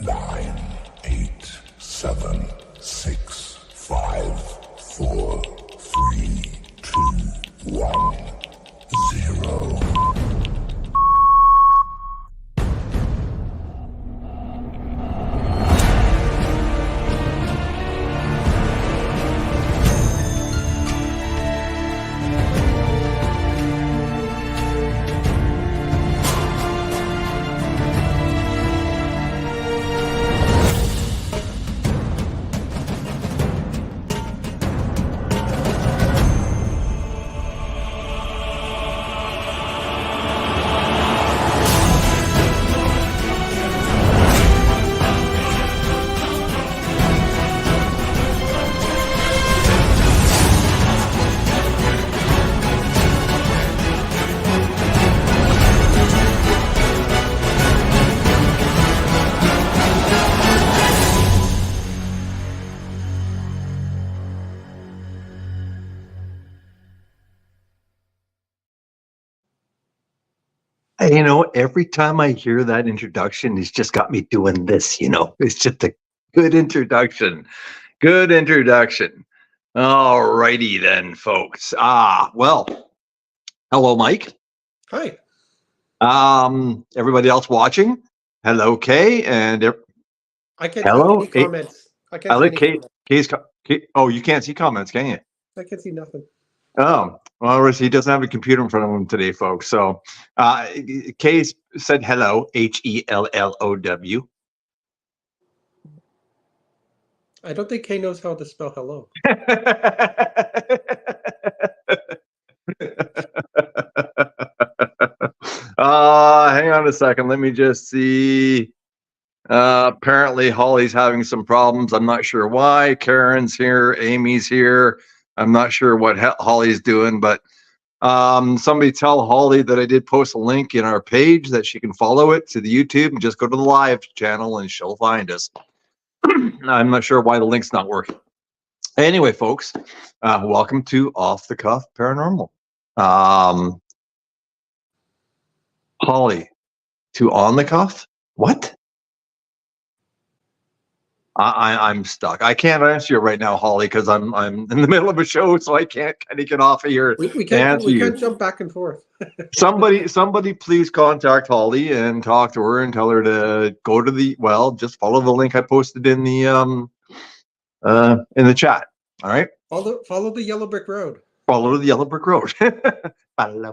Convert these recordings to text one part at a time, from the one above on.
9, 8, 7, 6, 5, 4, 3, 2, 1, 0. You know, every time I hear that introduction, it's just got me doing this, you know. It's just a good introduction. Good introduction. All righty then, folks. Well, hello, Mike. Hi. Everybody else watching, hello, Kay, and I can't hello, see any comments. I can't I see like any comments. Oh, you can't see comments, can you? I can't see nothing. Oh, well, he doesn't have a computer in front of him today, folks. So, Kay said hello, HELLOW. I don't think Kay knows how to spell hello. Hang on a second. Let me just see. Apparently, Holly's having some problems. I'm not sure why. Karen's here. Amy's here. I'm not sure what Holly's doing, but somebody tell Holly that I did post a link in our page that she can follow it to the YouTube and just go to the live channel and she'll find us. I'm not sure why the link's not working. Anyway, folks, welcome to Off the Cuff Paranormal. Holly, to on the cuff? What? I'm stuck. I can't answer you right now, Holly, because I'm in the middle of a show, so I can't kind of get off of here. We can't jump back and forth. somebody please contact Holly and talk to her and tell her to go to just follow the link I posted in the chat. All right. Follow the yellow brick road. Follow the yellow brick road. Follow.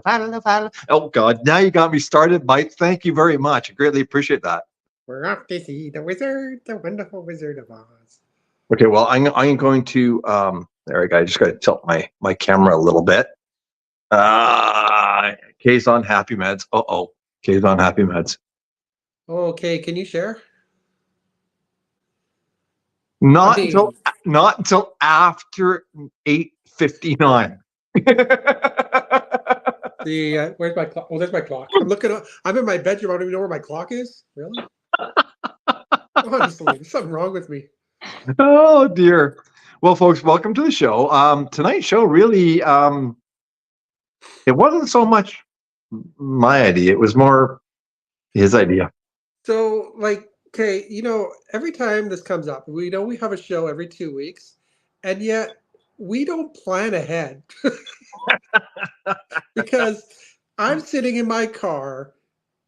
Oh God, now you got me started, Mike. Thank you very much. I greatly appreciate that. We're off to see the wizard, the wonderful Wizard of Oz. Okay, well, I'm going to there we go. I just got to tilt my camera a little bit. Kay's on happy meds. Kay's on happy meds. Okay, can you share? Not until after 8:59. Where's my clock? Oh, there's my clock. I'm in my bedroom. I don't even know where my clock is. Really? Honestly, there's something wrong with me. Oh dear. Well, folks, welcome to the show. Tonight's show really, it wasn't so much my idea. It was more his idea. So, okay, every time this comes up, we know we have a show every 2 weeks, and yet we don't plan ahead. Because I'm sitting in my car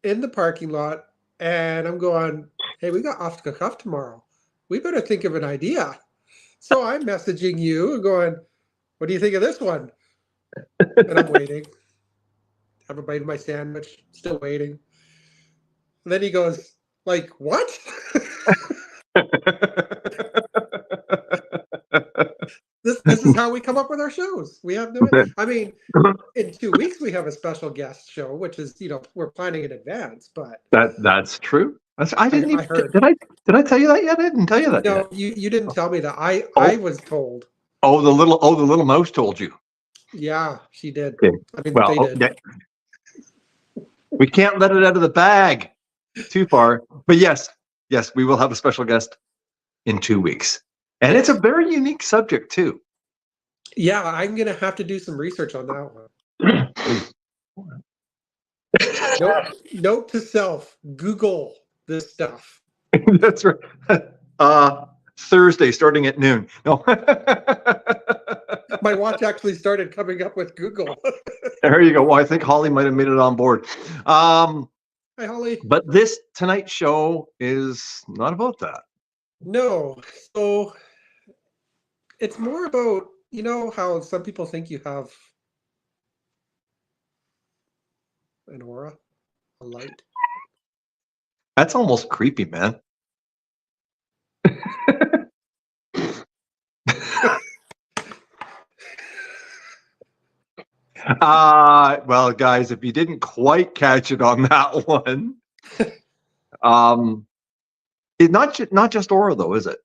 in the parking lot, and I'm going, hey, we got Off the Cuff tomorrow. We better think of an idea. So I'm messaging you and going, what do you think of this one? And I'm waiting. Have a bite of my sandwich, still waiting. And then he goes, what? This is how we come up with our shows. We have in 2 weeks we have a special guest show, which is, we're planning in advance, but that's true. I heard. Did I tell you that yet? I didn't tell you that yet. No, you didn't tell me that. I was told. Oh, the little mouse told you. Yeah, she did. Okay. They did. Okay. We can't let it out of the bag too far. But yes, we will have a special guest in 2 weeks. And it's a very unique subject too. Yeah, I'm going to have to do some research on that one. Note to self, Google this stuff. That's right. Thursday, starting at noon. No. My watch actually started coming up with Google. There you go. Well, I think Holly might have made it on board. Hi, Holly. But this tonight's show is not about that. No. So it's more about, you know, how some people think you have an aura, a light. That's almost creepy, man. Well, guys, if you didn't quite catch it on that one, it's not just aura, though, is it?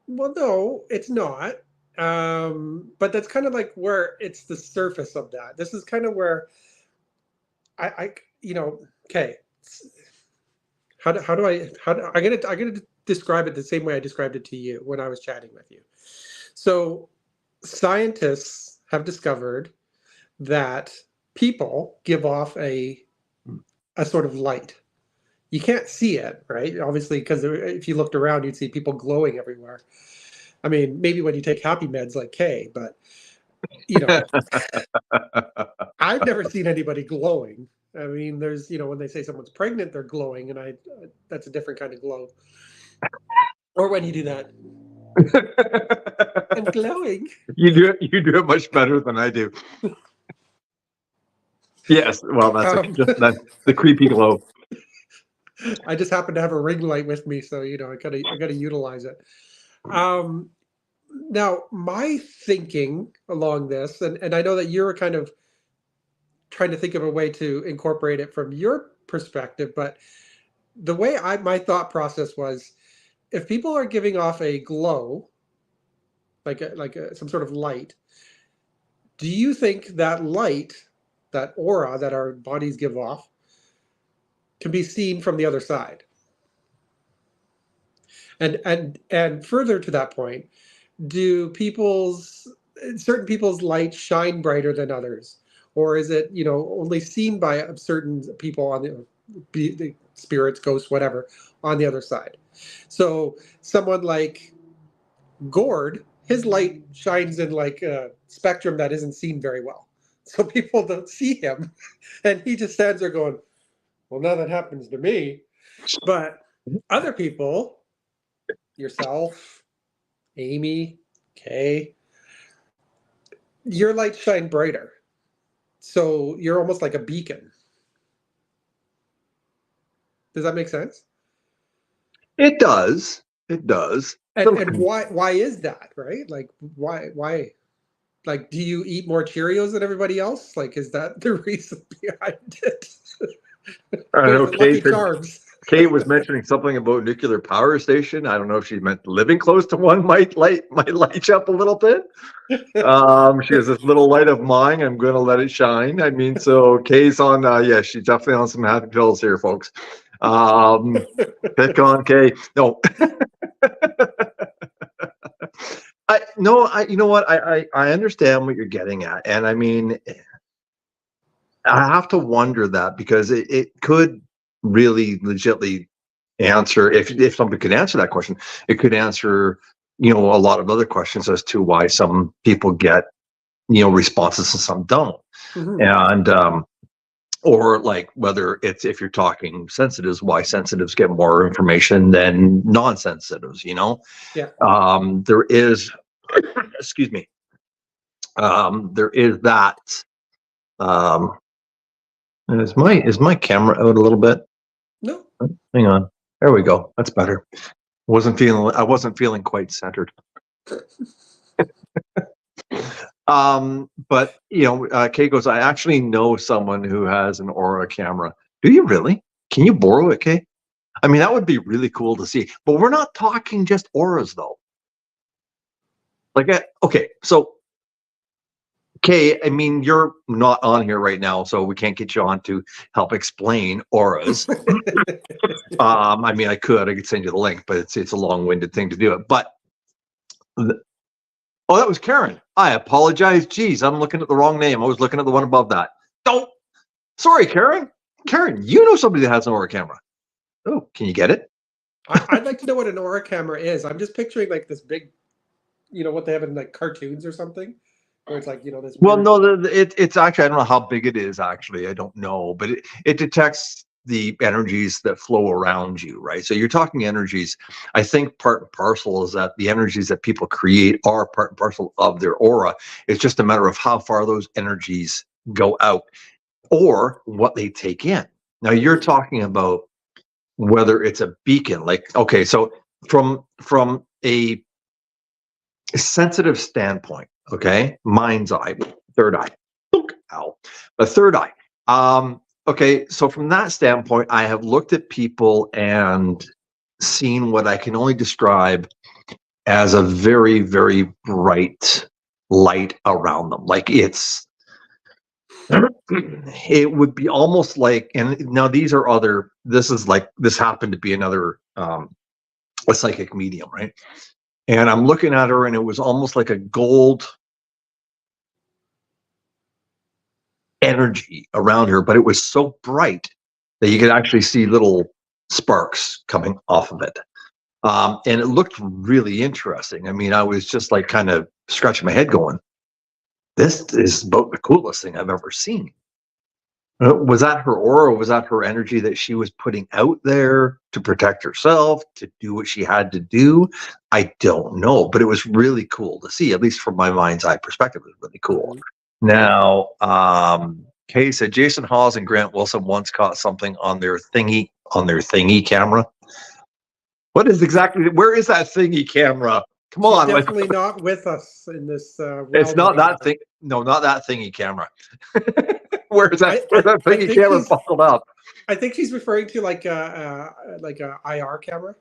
Well, no, it's not. But that's kind of like where it's the surface of that. This is kind of where I you know, okay. I'm gonna describe it the same way I described it to you when I was chatting with you. So scientists have discovered that people give off a sort of light. You can't see it, right? Obviously, because if you looked around, you'd see people glowing everywhere. I mean, maybe when you take happy meds like Kay, but you know, I've never seen anybody glowing. I mean, there's, you know, when they say someone's pregnant, they're glowing, and that's a different kind of glow. Or when you do that, I'm glowing. You do it much better than I do. Yes, well, that's the creepy glow. I just happen to have a ring light with me, so you know, I gotta utilize it. Now, my thinking along this, and I know that you're kind of trying to think of a way to incorporate it from your perspective, but the way my thought process was, if people are giving off a glow, like some sort of light, do you think that light, that aura that our bodies give off, can be seen from the other side? And further to that point, do certain people's light shine brighter than others, or is it, you know, only seen by certain people on the spirits, ghosts, whatever, on the other side? So someone like Gord, his light shines in like a spectrum that isn't seen very well, so people don't see him, and he just stands there going, well, now that happens to me. But other people, yourself, Amy, Kay, your lights shine brighter. So you're almost like a beacon. Does that make sense? It does. It does. And why is that, right? Like why? Like, do you eat more Cheerios than everybody else? Like, is that the reason behind it? I don't know. Lucky Charms. Kay was mentioning something about nuclear power station. I don't know if she meant living close to one might light you up a little bit. She has this little light of mine. I'm going to let it shine. I mean, so Kay's on. Yeah, she's definitely on some happy pills here, folks. Pick on Kay. No. You know what? I understand what you're getting at, and I mean, I have to wonder that, because it could really legitimately answer, if somebody could answer that question, it could answer, you know, a lot of other questions as to why some people get, you know, responses and some don't. Mm-hmm. And or like whether it's, if you're talking sensitives, why sensitives get more information than non-sensitives, you know? Yeah. There is excuse me, there is that. Is my camera out a little bit? No. Hang on. There we go. That's better. I wasn't feeling quite centered. But you know, Kay goes, I actually know someone who has an aura camera. Do you really? Can you borrow it, Kay? I mean, that would be really cool to see. But we're not talking just auras, though. Like, okay, so Kay, I mean, you're not on here right now, so we can't get you on to help explain auras. I mean, I could send you the link, but it's a long-winded thing to do it. But oh, that was Karen. I apologize. Geez, I'm looking at the wrong name. I was looking at the one above that. Oh, sorry, Karen. Karen, you know somebody that has an aura camera. Oh, can you get it? I'd like to know what an aura camera is. I'm just picturing like this big, what they have in like cartoons or something, where it's like this Well, weird. no, it's actually, I don't know how big it is actually. I don't know, but it detects the energies that flow around you, right? So you're talking energies. I think part and parcel is that the energies that people create are part and parcel of their aura. It's just a matter of how far those energies go out or what they take in. Now you're talking about whether it's a beacon, like, okay, so from a sensitive standpoint, okay, mind's eye, third eye, ow, a third eye. Okay, so from that standpoint, I have looked at people and seen what I can only describe as a very, very bright light around them. Like it would be almost like, and now these are other, this happened to be another, a psychic medium, right? And I'm looking at her and it was almost like a gold energy around her, but it was so bright that you could actually see little sparks coming off of it. And it looked really interesting. I mean, I was just like kind of scratching my head going, this is about the coolest thing I've ever seen. Was that her aura? Was that her energy that she was putting out there to protect herself, to do what she had to do? I don't know, but it was really cool to see, at least from my mind's eye perspective. It was really cool. Now, Kay said Jason Hawes and Grant Wilson once caught something on their thingy camera. What is exactly? Where is that thingy camera? Come She's on, definitely not with us in this realm. it's not that anymore. thing. No, not that thingy camera. Where's that I thingy think camera buckled up? I think she's referring to like a IR camera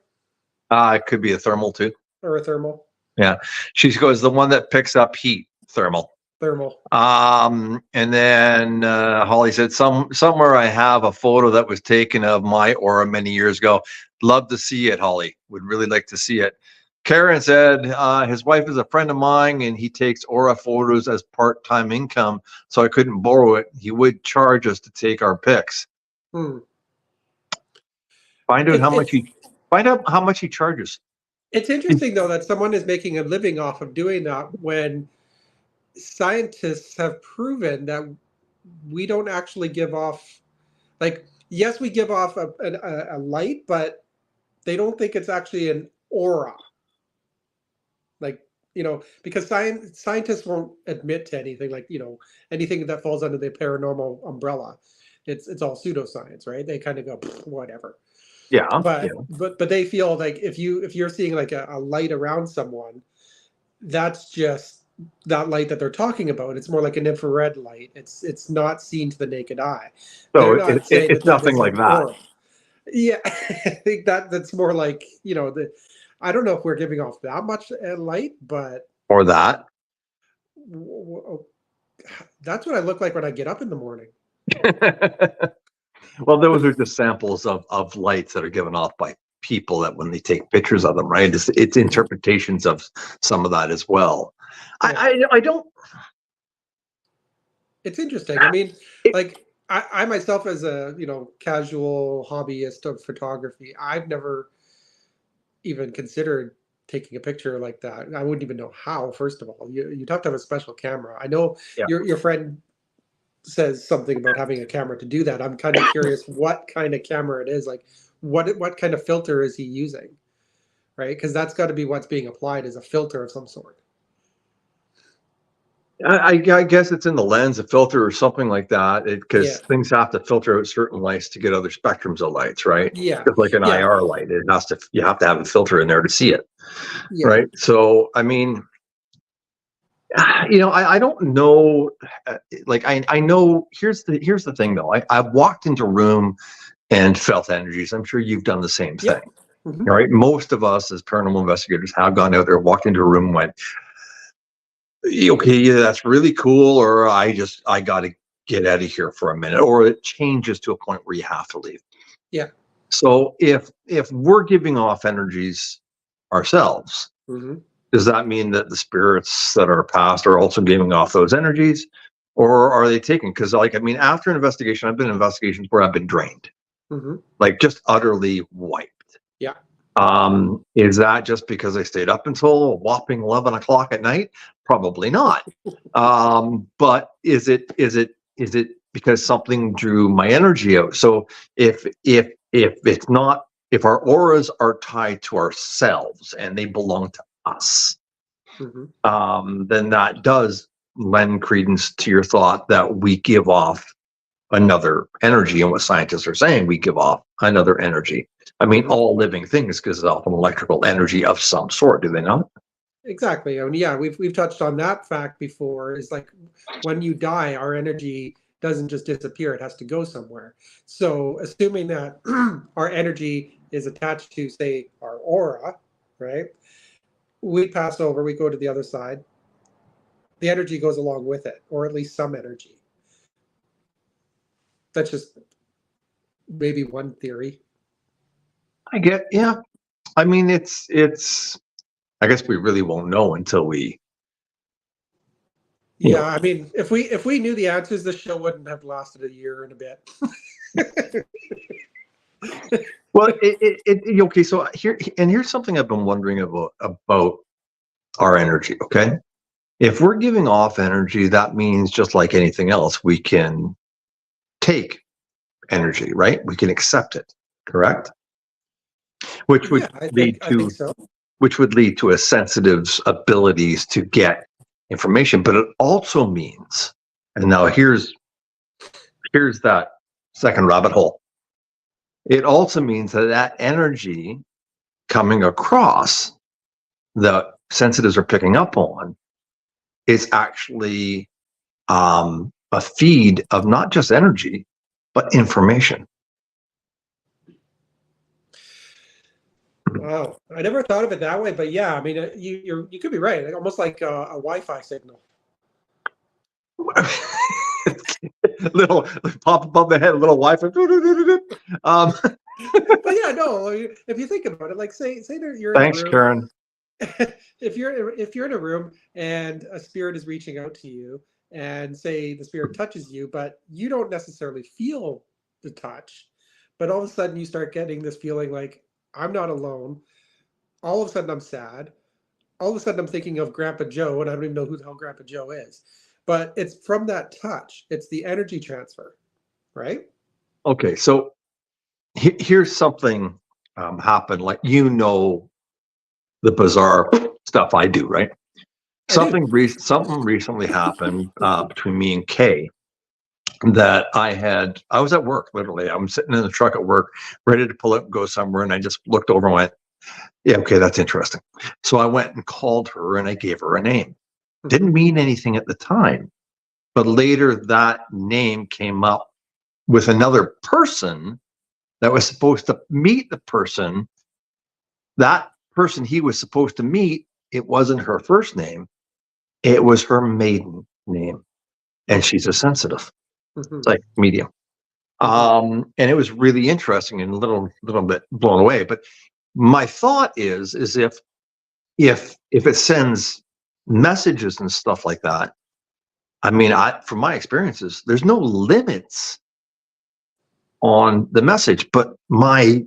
It could be a thermal too. or a thermal. Yeah, she goes the one that picks up heat, thermal. Thermal. And then Holly said somewhere I have a photo that was taken of my aura many years ago. Love to see it, Holly. Would really like to see it. Karen said his wife is a friend of mine and he takes aura photos as part-time income, so I couldn't borrow it. He would charge us to take our pics. Find out how much he charges. It's interesting though that someone is making a living off of doing that when scientists have proven that we don't actually give off, like, yes, we give off a light, but they don't think it's actually an aura. Like, because scientists won't admit to anything, like, anything that falls under the paranormal umbrella. It's all pseudoscience, right? They kind of go, whatever. Yeah. But they feel like if you're seeing like a light around someone, that's just that light that they're talking about. It's more like an infrared light. It's not seen to the naked eye. So it's nothing like that. Aura. Yeah, I think that's more like, I don't know if we're giving off that much light, but or that. That's what I look like when I get up in the morning. Well, those are just samples of lights that are given off by people that when they take pictures of them, right? It's interpretations of some of that as well. Yeah. I don't. It's interesting. I mean, like I myself, as a casual hobbyist of photography, I've never even considered taking a picture like that. I wouldn't even know how. First of all, you'd have to have a special camera. I know your friend says something about having a camera to do that. I'm kind of curious what kind of camera it is. Like, what kind of filter is he using, right? Because that's got to be what's being applied, is a filter of some sort. I guess it's in the lens, a filter or something like that, because things have to filter out certain lights to get other spectrums of lights, right? Yeah. Just like an IR light, you have to have a filter in there to see it, right? So, I mean, I don't know. Like, I know. Here's the thing, though. I've walked into a room and felt energies. I'm sure you've done the same thing, right? Most of us as paranormal investigators have gone out there, walked into a room, and went, okay, yeah, that's really cool, or I got to get out of here for a minute, or it changes to a point where you have to leave. Yeah. So if we're giving off energies ourselves, does that mean that the spirits that are past are also giving off those energies, or are they taking? Because, like, I mean, after an investigation, I've been in investigations where I've been drained, like just utterly wiped. Yeah. Is that just because I stayed up until a whopping 11 o'clock at night? Probably not. But is it because something drew my energy out? So if it's not, if our auras are tied to ourselves and they belong to us, then that does lend credence to your thought that we give off another energy. And what scientists are saying, we give off another energy. I mean, all living things gives off an electrical energy of some sort, do they not? Exactly. I mean, yeah, we've touched on that fact before. Is like when you die, our energy doesn't just disappear; it has to go somewhere. So, assuming that our energy is attached to, say, our aura, right? We pass over, we go to the other side. The energy goes along with it, or at least some energy. That's just maybe one theory. Yeah. I mean, it's. I guess we really won't know until we. Yeah, I mean, if we knew the answers, the show wouldn't have lasted a year and a bit. Well, okay. So here's something I've been wondering about our energy. Okay, if we're giving off energy, that means just like anything else, we can take energy, right? We can accept it, correct? Which would I lead think so. which would lead to a sensitive's abilities to get information. But it also means, and now here's that second rabbit hole. It also means that energy coming across that sensitives are picking up on is actually a feed of not just energy, but information. Wow, I never thought of it that way, but yeah, I mean, you could be right. Like, almost like a Wi-Fi signal. Little pop above the head, a little Wi-Fi. But yeah, no. If you think about it, like say that you're in Thanks, a room. Karen. If you're in a room and a spirit is reaching out to you, and say the spirit touches you, but you don't necessarily feel the touch, but all of a sudden you start getting this feeling like I'm not alone. All of a sudden I'm sad. All of a sudden I'm thinking of Grandpa Joe, and I don't even know who the hell Grandpa Joe is. But it's from that touch. It's the energy transfer, right? Okay, so here's something happened. Like the bizarre stuff I do, right? Something recently happened between me and Kay that I was at work, literally. I'm sitting in the truck at work, ready to pull up and go somewhere, and I just looked over and went, yeah, okay, that's interesting. So I went and called her and I gave her a name. Didn't mean anything at the time, but later that name came up with another person that was supposed to meet the person. That person he was supposed to meet, it wasn't her first name, it was her maiden name. And she's a sensitive. It's like medium. And it was really interesting and a little bit blown away. But my thought is if it sends messages and stuff like that, I mean, from my experiences, there's no limits on the message, but my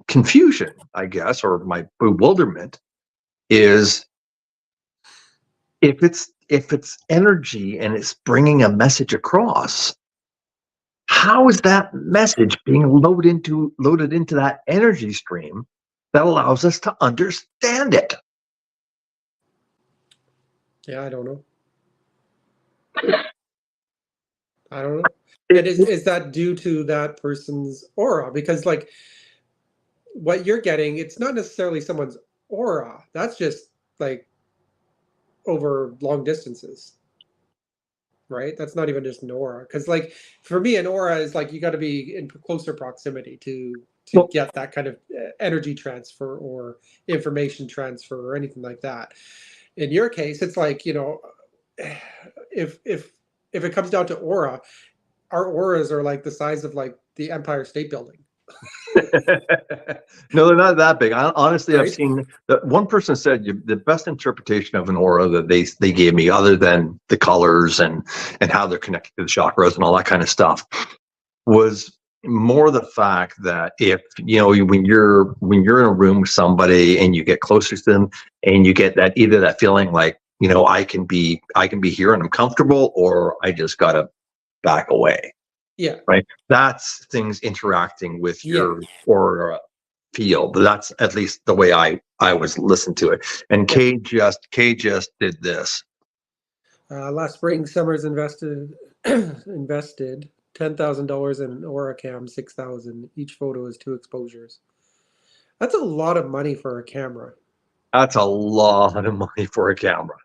confusion, I guess, or my bewilderment is if it's energy and it's bringing a message across, how is that message being loaded into that energy stream that allows us to understand it? Yeah, I don't know. And is that due to that person's aura? Because like what you're getting, it's not necessarily someone's aura. That's just like over long distances, right? That's not even just an aura. Because like for me, an aura is like you got to be in closer proximity to get that kind of energy transfer or information transfer or anything like that. In your case, it's like, if it comes down to aura, our auras are like the size of like the Empire State Building. No, they're not that big. Honestly, Right? I've seen that one person said the best interpretation of an aura that they gave me, other than the colors and how they're connected to the chakras and all that kind of stuff, was more the fact that if when you're in a room with somebody and you get closer to them and you get that either that feeling like I can be here and I'm comfortable, or I just gotta back away. Yeah. Right. That's things interacting with your aura field. That's at least the way I was listening to it. And Kay just did this. Last spring, Summers invested $10,000 in an Auracam 6000. Each photo is 2 exposures. That's a lot of money for a camera. That's a lot of money for a camera.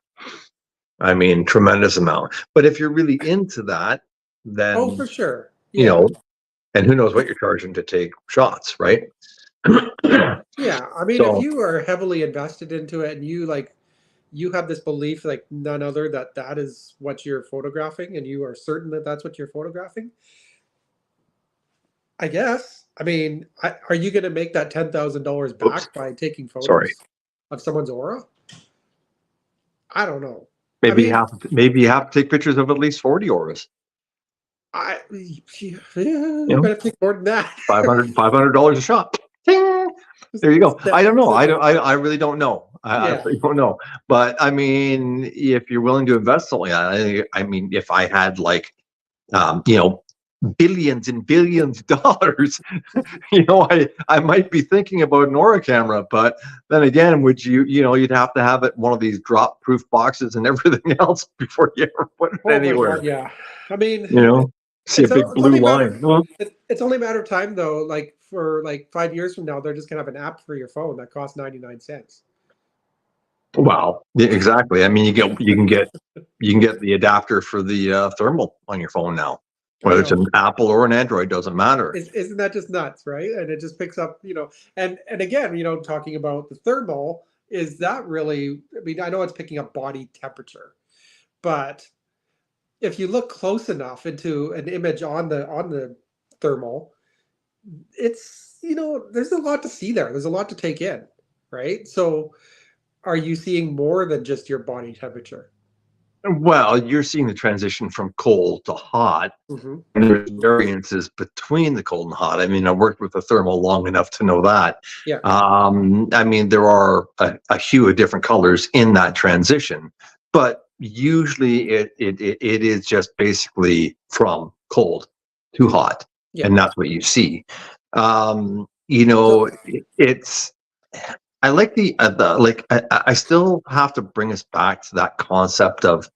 I mean, tremendous amount. But if you're really into that, then for sure. And who knows what you're charging to take shots, right? Yeah, I mean, if you are heavily invested into it and you have this belief like none other that is what you're photographing, and you are certain that that's what you're photographing, I guess. I mean, are you going to make that $10,000 back by taking photos of someone's aura? I don't know. Maybe you have to take pictures of at least 40 auras. You're going to take more than that. $500 a shot. Ding! There you go. I don't know. I really don't know. I really don't know. But I mean, if you're willing to invest something, I mean, if I had like, billions and billions of dollars, I might be thinking about an Aura camera. But then again, would you'd have to have it one of these drop proof boxes and everything else before you ever put it anywhere. God, yeah. I mean, see a big blue line. It's only a matter of time though. Like for 5 years from now, they're just gonna have an app for your phone that costs 99 cents. Wow, exactly. I mean, you can get the adapter for the thermal on your phone now. Whether it's an Apple or an Android, doesn't matter. Isn't that just nuts, right? And it just picks up, and again, talking about the thermal, is that really, I mean, I know it's picking up body temperature, but if you look close enough into an image on the thermal, it's, there's a lot to see there. There's a lot to take in, right? So are you seeing more than just your body temperature? Well, you're seeing the transition from cold to hot, and there's variances between the cold and hot. I mean, I worked with the thermal long enough to know that. Yeah. I mean, there are a hue of different colors in that transition, but usually it is just basically from cold to hot, and that's what you see. It's. I like I still have to bring us back to that concept of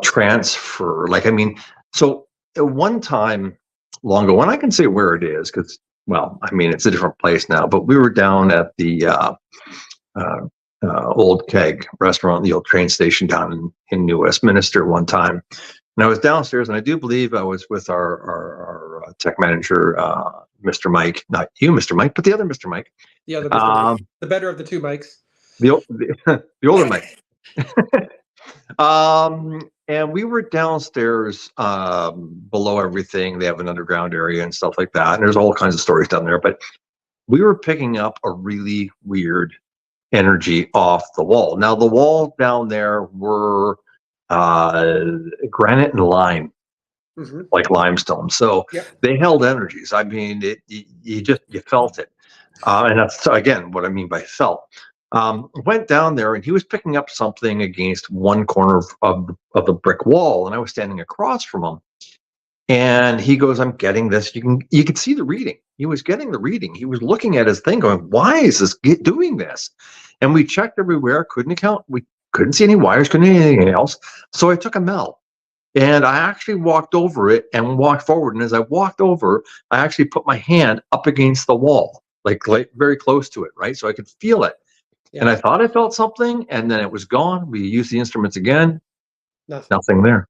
transfer. Like, I mean, so at one time long ago, and I can say where it is because, well, I mean, it's a different place now, but we were down at the Old Keg restaurant, the old train station down in New Westminster one time. And I was downstairs, and I do believe I was with our tech manager, Mr. Mike, not you, Mr. Mike, but the other Mr. Mike. The other Mr. Mike. The better of the two Mikes. The older Mike. And we were downstairs below everything. They have an underground area and stuff like that. And there's all kinds of stories down there. But we were picking up a really weird energy off the wall. Now, the wall down there were granite and lime, like limestone. So they held energies. I mean, you felt it. And that's, again, what I mean by felt. Went down there, and he was picking up something against one corner of the brick wall, and I was standing across from him. And he goes, "I'm getting this." You could see the reading. He was getting the reading. He was looking at his thing, going, "Why is this doing this?" And we checked everywhere, couldn't account. We couldn't see any wires, couldn't see anything else. So I took a melt, and I actually walked over it and walked forward. And as I walked over, I actually put my hand up against the wall, like very close to it, right? So I could feel it. Yeah. And I thought I felt something, and then it was gone. We used the instruments again. Nothing there.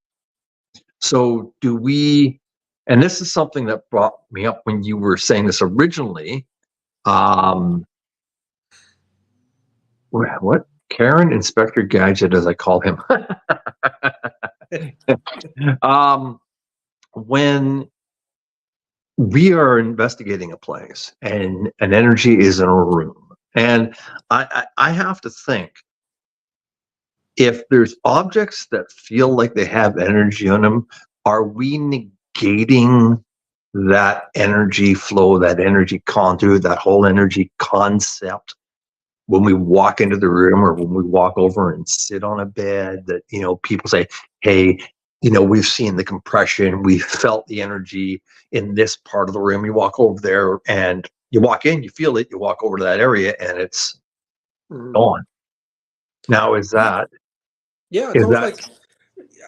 So and this is something that brought me up when you were saying this originally. What? Karen Inspector Gadget, as I call him. When we are investigating a place and an energy is in a room, and I have to think, if there's objects that feel like they have energy on them, are we negating that energy flow, that energy conduit, that whole energy concept, when we walk into the room or when we walk over and sit on a bed, that, people say, hey, we've seen the compression, we felt the energy in this part of the room. You walk over there and you walk in, you feel it, you walk over to that area and it's gone. Now, is that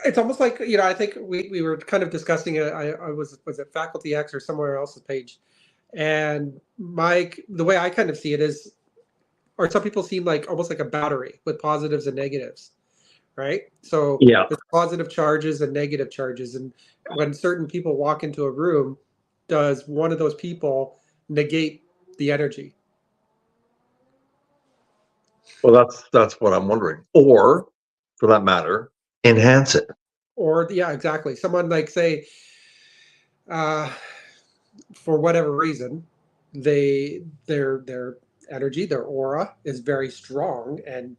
it's almost like, I think we were kind of discussing it. I was it Faculty X or somewhere else's page, and Mike, the way I kind of see it is, or some people seem like almost like a battery with positives and negatives, right? So yeah. there's positive charges and negative charges, and when certain people walk into a room, does one of those people negate the energy? Well, that's what I'm wondering. Or, for that matter, enhance it. Or yeah, exactly. Someone like, say, for whatever reason, their energy, their aura is very strong and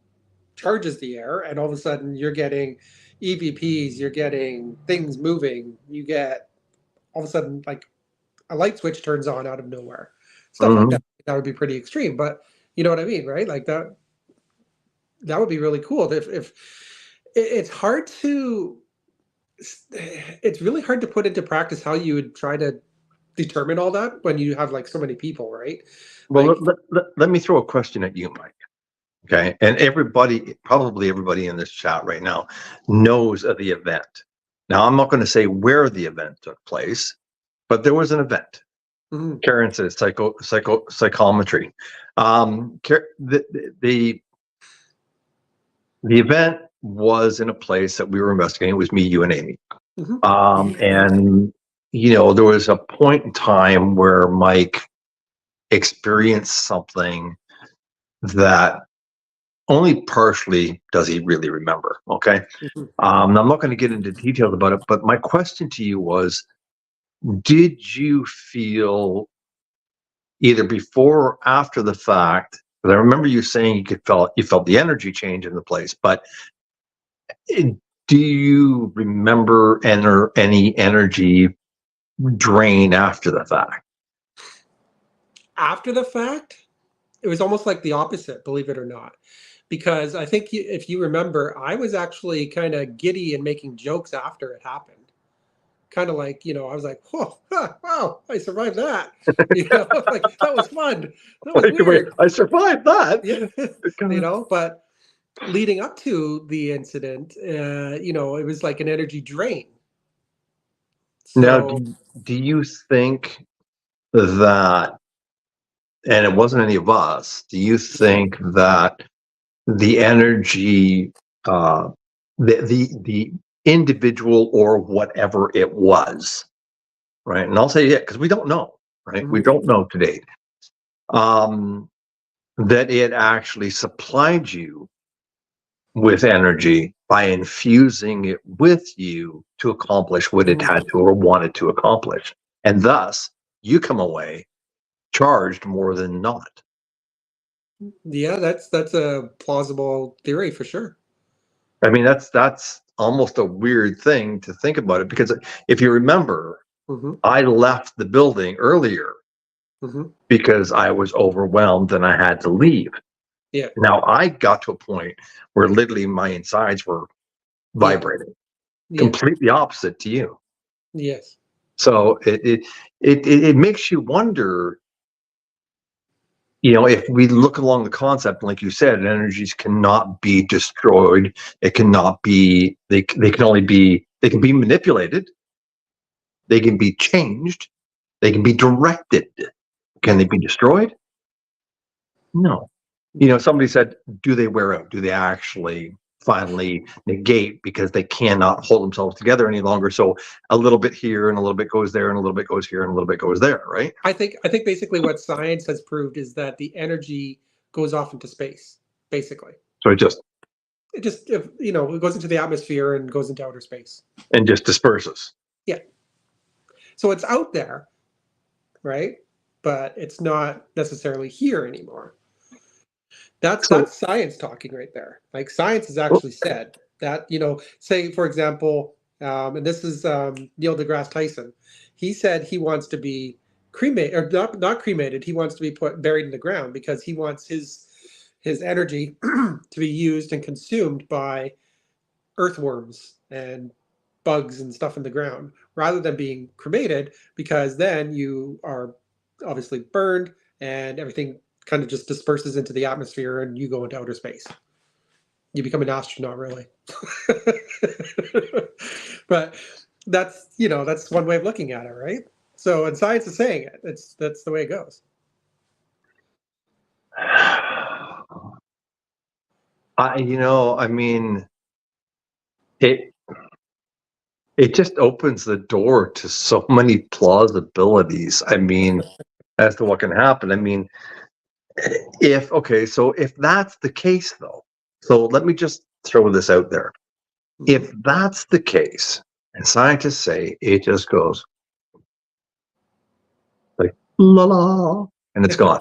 charges the air, and all of a sudden you're getting EVPs, you're getting things moving, you get all of a sudden like a light switch turns on out of nowhere, stuff like that. That would be pretty extreme, but you know what I mean, right? Like that would be really cool. If it's hard to, it's really hard to put into practice how you would try to determine all that when you have like so many people, right? Well, Like, let me throw a question at you, Mike. Okay. And probably everybody in this chat right now knows of the event. Now, I'm not going to say where the event took place, but there was an event. Karen says psychometry. The event was in a place that we were investigating. It was me, you, and Amy. And, there was a point in time where Mike experienced something that only partially does he really remember. Okay. I'm not going to get into details about it, but my question to you was, did you feel either before or after the fact? Because I remember you saying you felt the energy change in the place, but do you remember any energy drain after the fact? After the fact, it was almost like the opposite, believe it or not. Because I think if you remember, I was actually kind of giddy and making jokes after it happened. Kind of like, I was like, "Whoa, wow, I survived that." Like that was fun. That was weird. I survived that. Yeah, but leading up to the incident, it was like an energy drain. Now, So, do you think that, and it wasn't any of us, do you think that the energy, the individual or whatever it was, right? And I'll say it because we don't know, right? We don't know to date. That it actually supplied you with energy by infusing it with you to accomplish what it had to or wanted to accomplish. And thus, you come away charged more than not. yeah, that's a plausible theory for sure. I mean, that's almost a weird thing to think about it, because if you remember, I left the building earlier because I was overwhelmed and I had to leave. Yeah. Now I got to a point where literally my insides were vibrating, completely opposite to you. Yes. So it makes you wonder, if we look along the concept, like you said, energies cannot be destroyed. It cannot be, they can only be, they can be manipulated. They can be changed. They can be directed. Can they be destroyed? No. Somebody said, do they wear out? Do they actually finally negate because they cannot hold themselves together any longer? So a little bit here and a little bit goes there and a little bit goes here and a little bit goes there, right? I think basically what science has proved is that the energy goes off into space, basically. So it just it goes into the atmosphere and goes into outer space. And just disperses. Yeah. So it's out there, right? But it's not necessarily here anymore. That's science talking right there. Like science has actually said that, say, for example, and this is Neil deGrasse Tyson. He said he wants to be cremated, or not cremated. He wants to be buried in the ground because he wants his energy to be used and consumed by earthworms and bugs and stuff in the ground, rather than being cremated, because then you are obviously burned and everything kind of just disperses into the atmosphere and you go into outer space. You become an astronaut, really. But that's one way of looking at it, right? So, and science is saying it. That's the way it goes. I mean, it just opens the door to so many plausibilities. I mean, as to what can happen. I mean, so if that's the case, though, so let me just throw this out there. If that's the case, and scientists say it just goes like la la, and it's gone,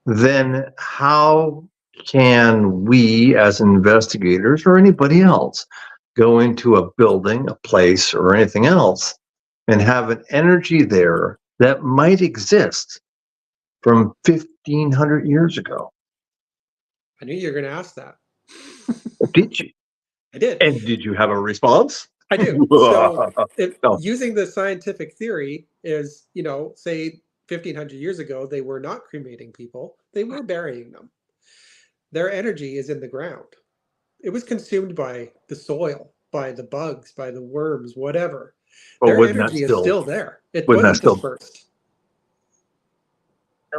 then how can we as investigators or anybody else go into a building, a place, or anything else and have an energy there that might exist from 1,500 years ago? I knew you were going to ask that. Did you? I did. And did you have a response? I do. So using the scientific theory is, say 1,500 years ago, they were not cremating people. They were burying them. Their energy is in the ground. It was consumed by the soil, by the bugs, by the worms, whatever. Their energy is still there. It wasn't dispersed.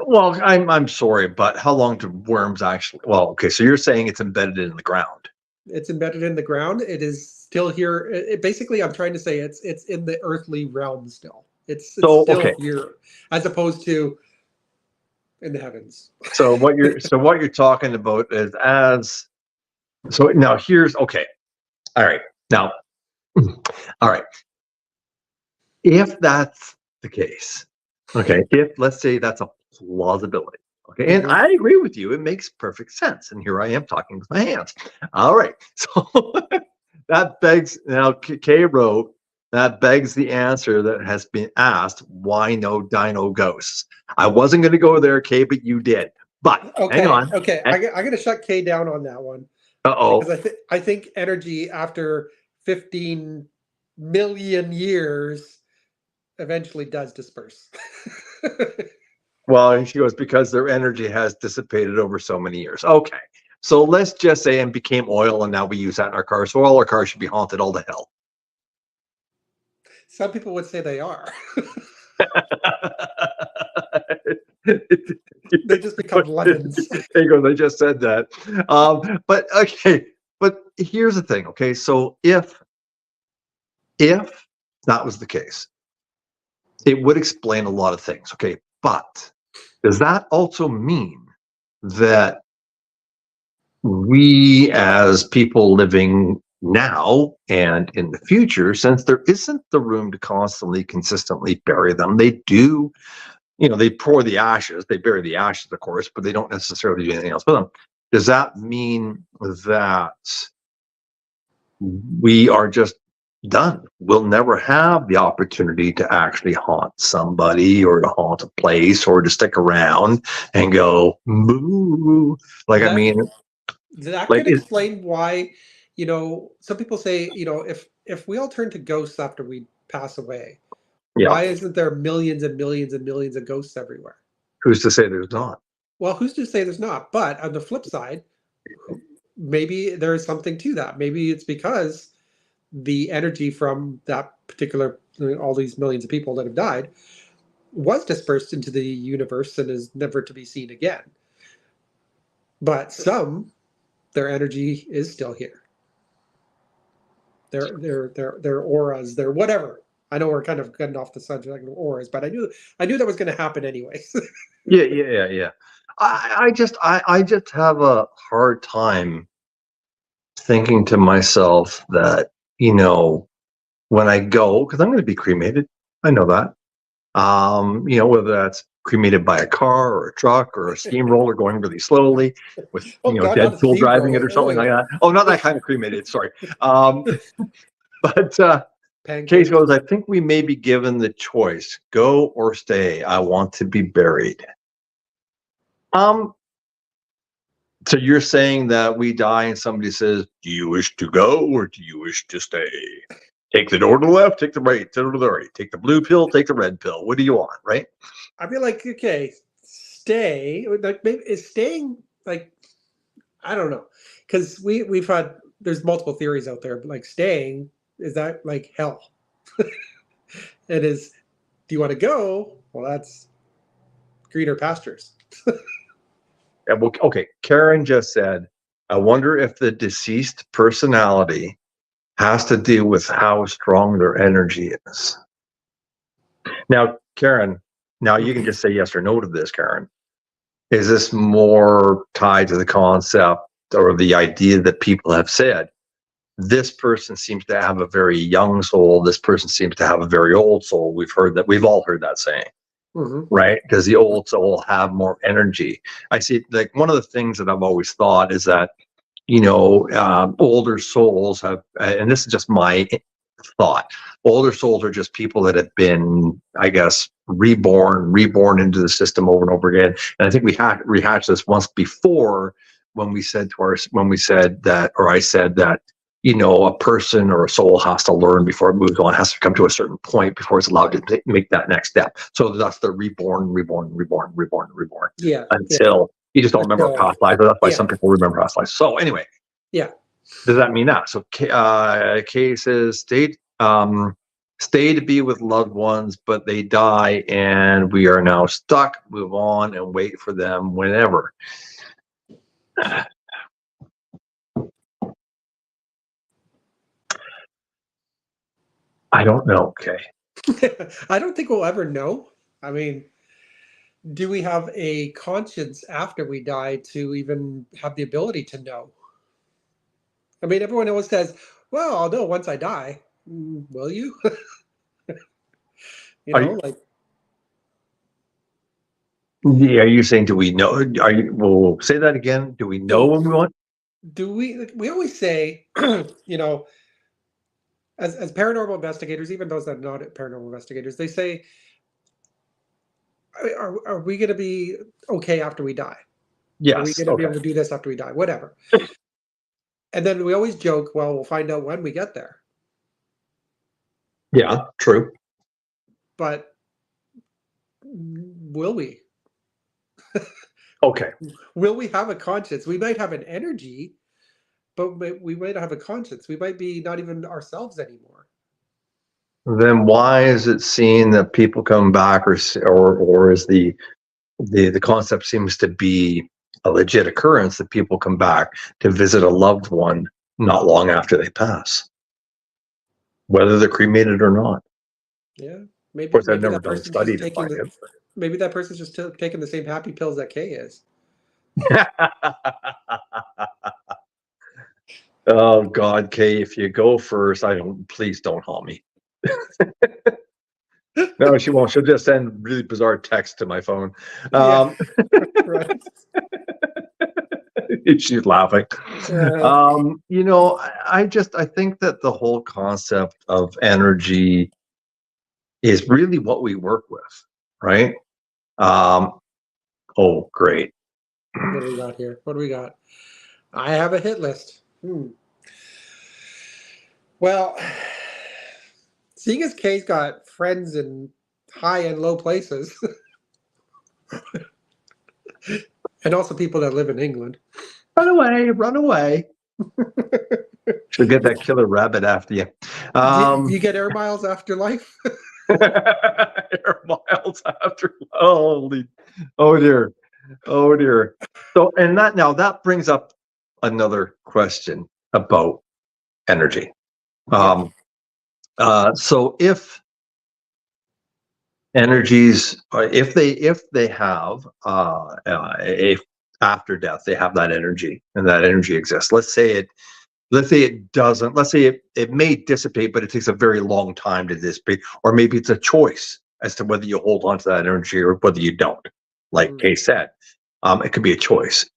Well, I'm sorry, but how long do worms actually? Well, okay, so you're saying it's embedded in the ground. It's embedded in the ground. It is still here. Basically, I'm trying to say it's in the earthly realm still. It's still here, as opposed to in the heavens. So what you're talking about is now here's okay. All right. Now, all right. If that's the case, okay, if let's say that's a plausibility, okay, and I agree with you, it makes perfect sense. And here I am talking with my hands. All right. So that begs, now Kay wrote, that begs the answer that has been asked: why no dino ghosts? I wasn't going to go there, Kay, but you did. But hang on. Okay, I'm going to shut Kay down on that one. Because I think energy after 15 million years eventually does disperse. Well, and she goes, because their energy has dissipated over so many years. Okay, so let's just say and became oil, and now we use that in our cars. So all our cars should be haunted all to hell. Some people would say they are. They just become lemons. There you go. They just said that. But okay. But here's the thing. Okay. So if that was the case, it would explain a lot of things. Okay. But does that also mean that we as people living now and in the future, since there isn't the room to constantly, consistently bury them, they do, they pour the ashes, they bury the ashes, of course, but they don't necessarily do anything else with them. Does that mean that we are just done? We'll never have the opportunity to actually haunt somebody or to haunt a place or to stick around and go, boo. That could explain why, some people say, if we all turn to ghosts after we pass away, why isn't there millions and millions and millions of ghosts everywhere? Who's to say there's not? Well, who's to say there's not? But on the flip side, maybe there's something to that. Maybe it's because the energy from that particular, all these millions of people that have died was dispersed into the universe and is never to be seen again. But their energy is still here. Their auras, their whatever. I know we're kind of getting off the subject of auras, but I knew that was going to happen anyways. Yeah. I just have a hard time thinking to myself that, when I go, because I'm going to be cremated, I know that, whether that's cremated by a car or a truck or a steamroller going really slowly with Oh God, not a Deadpool driving it or something steamroller. like that. Oh, not that kind of cremated. Sorry. But Case Pancakes. goes, I think we may be given the choice, go or stay. I want to be buried. So you're saying that we die and somebody says, do you wish to go or do you wish to stay? Take the door to the left, take the right, to the right. Take the blue pill, take the red pill. What do you want, right? I'd be like, okay, stay. Like, maybe is staying like, I don't know, because we've had there's multiple theories out there, but like staying, is that like hell? It is. Do you want to go? Well, that's greener pastures. Yeah, well, okay, Karen just said, I wonder if the deceased personality has to do with how strong their energy is. Now, Karen, now you can just say yes or no to this, Karen. Is this more tied to the concept or the idea that people have said, this person seems to have a very young soul, this person seems to have a very old soul? We've all heard that saying. Mm-hmm. Right? Because the old soul have more energy. I see, like, one of the things that I've always thought is that, older souls have, and this is just my thought, older souls are just people that have been, I guess, reborn into the system over and over again. And I think we had rehatched this once before when we said that, or I said that, a person or a soul has to learn before it moves on, has to come to a certain point before it's allowed to make that next step. So that's the reborn. Yeah. Until you just don't remember past lives. That's why some people remember past lives. So anyway. Yeah. Does that mean that? So Kay says, stay to be with loved ones, but they die and we are now stuck. Move on and wait for them whenever. I don't know. Okay. I don't think we'll ever know. I mean, do we have a conscience after we die to even have the ability to know? I mean, everyone always says, well, I'll know once I die. Will you? Like. Yeah, are you saying, do we know? We'll say that again. Do we know when we want? Do we always say, as paranormal investigators, even those that are not paranormal investigators, they say, are we going to be okay after we die? Yes. Are we going to be able to do this after we die? Whatever. And then we always joke, well, we'll find out when we get there. Yeah, true. But will we? Okay. Will we have a conscience? We might have an energy, but we might not have a conscience. We might be not even ourselves anymore. Then why is it seen that people come back, or is the concept seems to be a legit occurrence that people come back to visit a loved one not long after they pass, whether they're cremated or not? Yeah, maybe. Of course, I've maybe never that done a person's study just to find it. Maybe that person's just taking the same happy pills that Kay is. Oh God, Kay, if you go first, please don't haunt me. No, she won't. She'll just send really bizarre texts to my phone. Yeah, right. She's laughing. I think that the whole concept of energy is really what we work with, right? Oh, great. What do we got here? What do we got? I have a hit list. Well, seeing as Kay's got friends in high and low places, and also people that live in England. Run away. She'll get that killer rabbit after you. Do you get air miles after life? Air miles after. Oh dear. So, and that brings up another question about energy. So if energies, if they have if after death they have that energy and that energy exists, let's say it doesn't, let's say it may dissipate, but it takes a very long time to dissipate, or maybe it's a choice as to whether you hold on to that energy or whether you don't. Like Kay said, it could be a choice.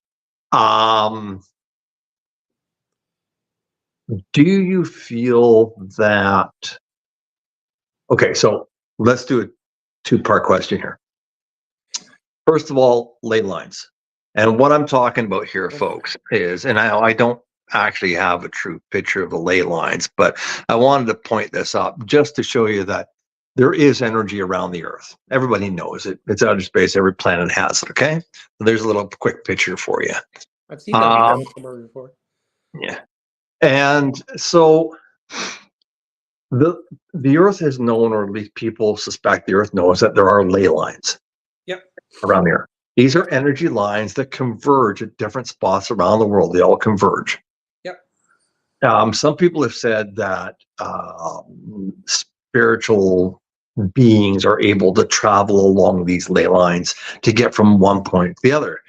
Do you feel that? Okay, so let's do a two-part question here. First of all, ley lines. And what I'm talking about here, folks, is, and I don't actually have a true picture of the ley lines, but I wanted to point this up just to show you that there is energy around the Earth. Everybody knows it. It's outer space. Every planet has it, okay? So there's a little quick picture for you. I've seen that somewhere before. Yeah. And so the Earth is known, or at least people suspect the Earth knows, that there are ley lines around the Earth. These are energy lines that converge at different spots around the world. They all converge. Some people have said that spiritual beings are able to travel along these ley lines to get from one point to the other.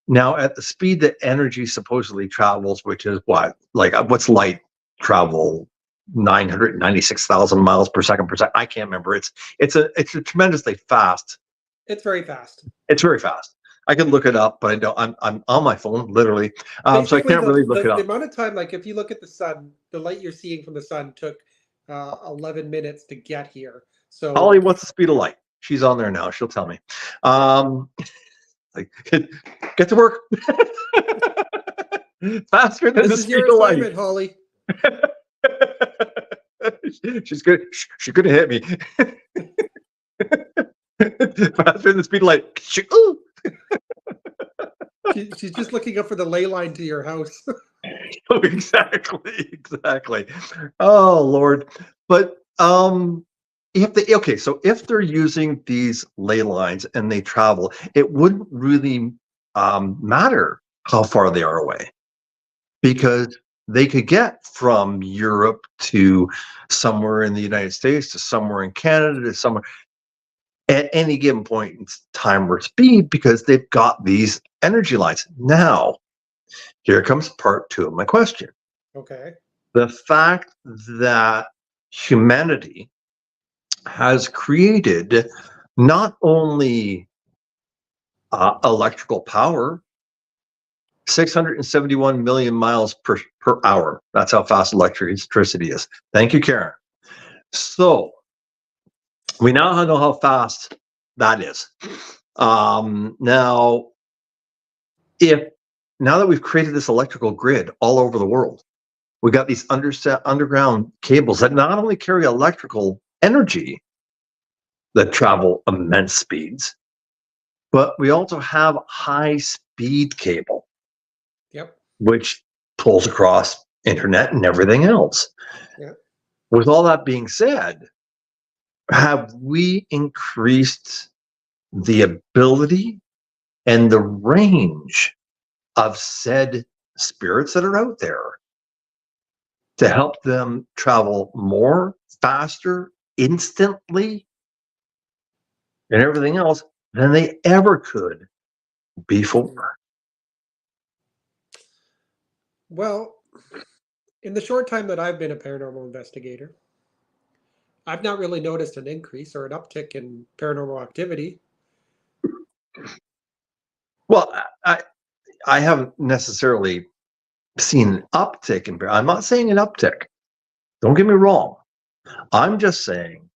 Now, at the speed that energy supposedly travels, which is what? Like, what's light travel? 996,000 miles per second. I can't remember. It's a tremendously fast. It's very fast. It's very fast. I can look it up, but I don't. I'm on my phone, literally, so I can't really look it up. The amount of time, like if you look at the sun, the light you're seeing from the sun took 11 minutes to get here. So Holly, what's the speed of light? She's on there now. She'll tell me. Like, get to work. Faster than the speed of light. Holly. She's good. She could have hit me. Faster than the speed of light. She's just looking up for the ley line to your house. Oh, exactly. Oh Lord. But if they're using these ley lines and they travel, it wouldn't really matter how far they are away, because they could get from Europe to somewhere in the United States, to somewhere in Canada, to somewhere at any given point in time or speed, because they've got these energy lines. Now, here comes part two of my question. Okay. The fact that humanity has created not only electrical power, 671 million miles per hour. That's how fast electricity is. Thank you, Karen. So we now know how fast that is. Now that we've created this electrical grid all over the world, we got these underground cables that not only carry electrical energy that travel immense speeds, but we also have high speed cable, which pulls across internet and everything else. With all that being said, have we increased the ability and the range of said spirits that are out there to help them travel more, faster, instantly, and everything else than they ever could before? Well, in the short time that I've been a paranormal investigator, I've not really noticed an increase or an uptick in paranormal activity. Well, I haven't necessarily seen an uptick in. I'm not saying an uptick. Don't get me wrong. I'm just saying,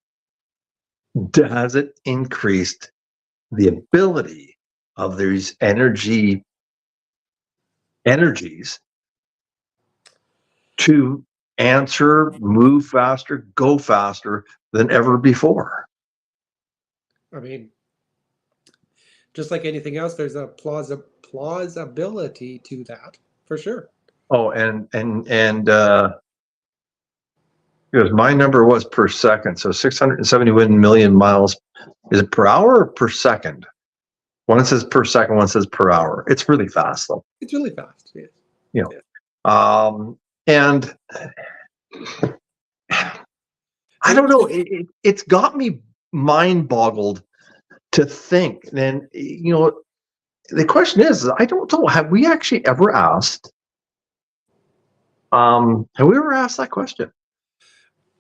has it increased the ability of these energies to answer, move faster, go faster than ever before? I mean, just like anything else, there's a plausibility to that, for sure. Oh, and because my number was per second, so 671 million miles. Is it per hour or per second? One says per second, one says per hour. It's really fast, though. It's really fast, yes. You know, and I don't know. It's got me mind-boggled to think. And you know, the question is, I don't know. Have we actually ever asked? Have we ever asked that question?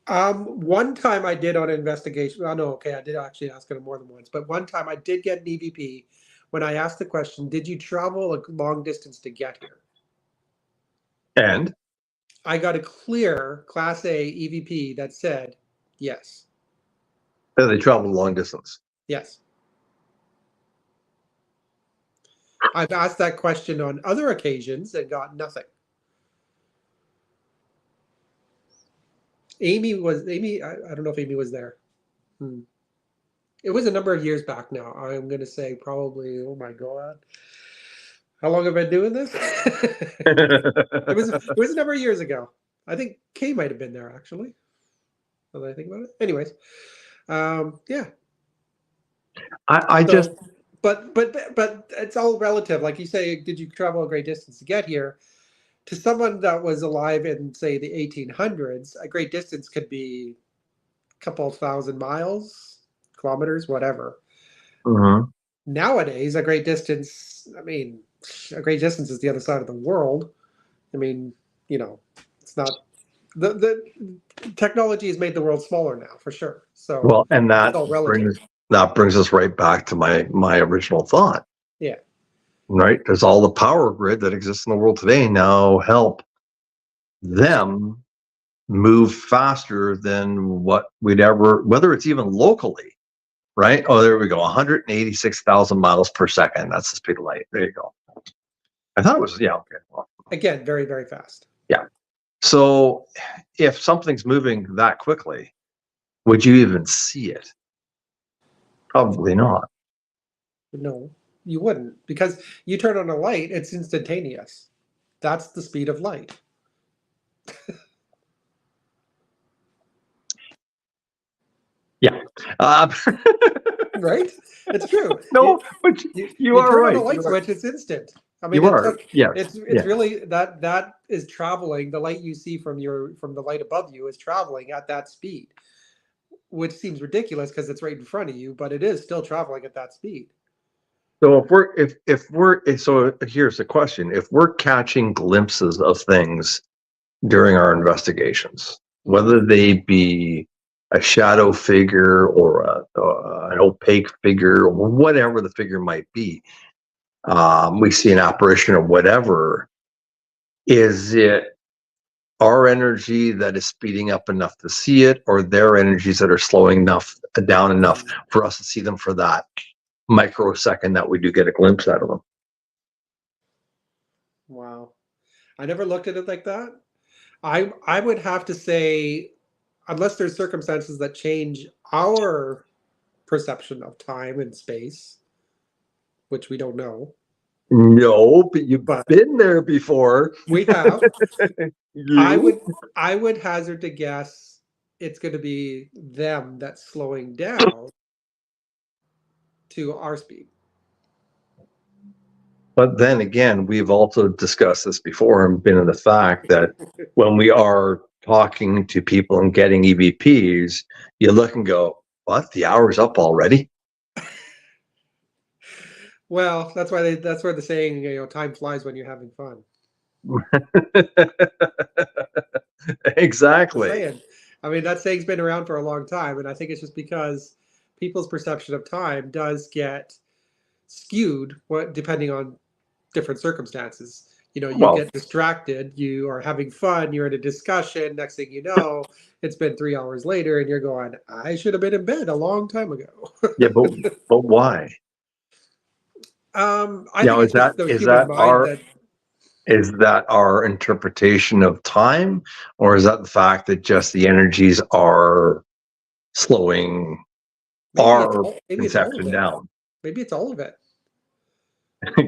One time I did on an investigation. Oh no, okay, I did actually ask it more than once, but one time I did get an EVP when I asked the question, "Did you travel a long distance to get here?" And I got a clear Class A EVP that said, "Yes, they traveled a long distance. yes." I've asked that question on other occasions and got nothing. Amy. I don't know if Amy was there. Hmm. It was a number of years back now. I'm going to say probably, oh my God. How long have I been doing this? It was a number of years ago. I think Kay might have been there actually. Now that I think about it. Anyways, yeah. I just, So, but it's all relative. Like you say, did you travel a great distance to get here? To someone that was alive in, say, the 1800s, a great distance could be a couple thousand miles, kilometers, whatever. Mhm. Nowadays, a great distance, I mean, a great distance is the other side of the world. I mean, it's not the technology has made the world smaller now for sure. So Well, and it's all relative. brings us right back to my original thought, Yeah. right? Because all the power grid that exists in the world today now help them move faster than what we'd ever, whether it's even locally, right? Oh, there we go, 186,000 miles per second. That's the speed of light. There you go. I thought it was, yeah, okay. Well, Again, very, very fast. yeah. So if something's moving that quickly, would you even see it? Probably not. No, you wouldn't, because you turn on a light, it's instantaneous. That's the speed of light. Yeah. Right? It's true. No, but you You are turn on a right. light switch, it's instant. I mean, You are. Yes. it's Yeah. really that is traveling. The light you see from the light above you is traveling at that speed, which seems ridiculous because it's right in front of you, but it is still traveling at that speed. So so here's the question: if we're catching glimpses of things during our investigations, whether they be a shadow figure or an opaque figure or whatever the figure might be, we see an apparition or whatever. Is it our energy that is speeding up enough to see it, or their energies that are slowing down enough for us to see them for that microsecond that we do get a glimpse out of them? Wow. I never looked at it like that. I would have to say, unless there's circumstances that change our perception of time and space, which we don't know, No, but you've but been there before. we have. I You? would I would hazard to guess it's going to be them that's slowing down to our speed. But then again, we've also discussed this before and been in the fact that when we are talking to people and getting EVPs, you look and go, what? The hour's up already? Well, that's where the saying, time flies when you're having fun. The Exactly. saying. I mean, that saying's been around for a long time, and I think it's just because people's perception of time does get skewed depending on different circumstances. You Well, get distracted, you are having fun, you're in a discussion, next thing you know, it's been 3 hours later, and you're going, I should have been in bed a long time ago. yeah, but why? I Now, think it's just the human mind that is that our interpretation of time, or is that the fact that just the energies are slowing our maybe it's all of conception it. down? Maybe it's all of it.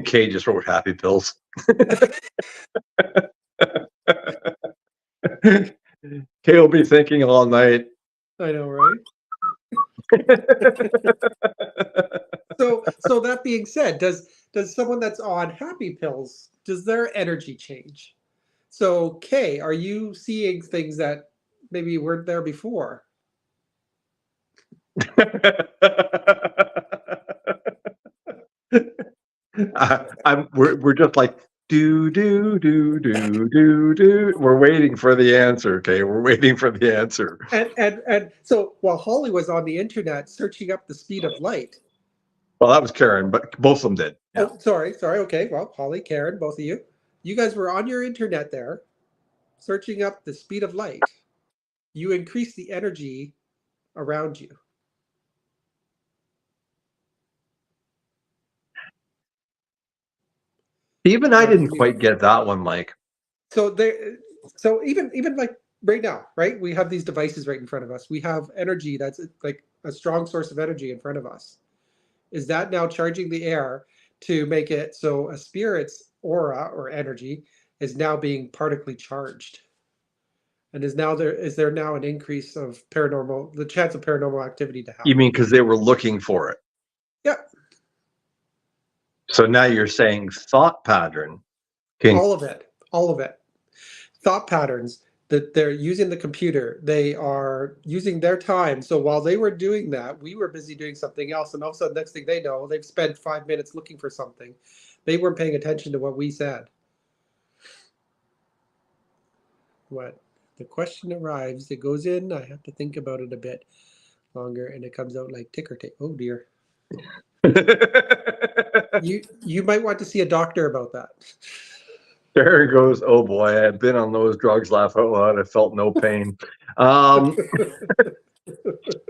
Kay just wrote happy pills. Kay will be thinking all night. I know, right? So that being said, does someone that's on happy pills, does their energy change? So, Kay, are you seeing things that maybe weren't there before? We're just like Do, do, do, do, do, do. We're waiting for the answer, okay? We're waiting for the answer. And so while Holly was on the internet searching up the speed of light. Well, that was Karen, but both of them did. Yeah. Oh, sorry. Okay. Well, Holly, Karen, both of you. You guys were on your internet there searching up the speed of light. You increase the energy around you. Even I didn't quite get that one, Mike. So there, so even like right now, right? We have these devices right in front of us. We have energy that's like a strong source of energy in front of us. Is that now charging the air to make it so a spirit's aura or energy is now being partically charged? And is there now an increase of the chance of paranormal activity to happen? You mean because they were looking for it? Yeah. So now you're saying thought pattern. All of it. Thought patterns that they're using the computer. They are using their time. So while they were doing that, we were busy doing something else. And all of a sudden, next thing they know, they've spent 5 minutes looking for something. They weren't paying attention to what we said. What? The question arrives, it goes in, I have to think about it a bit longer, and it comes out like ticker tape. Oh dear. You might want to see a doctor about that. There goes, oh boy, I've been on those drugs, laugh out loud, I felt no pain.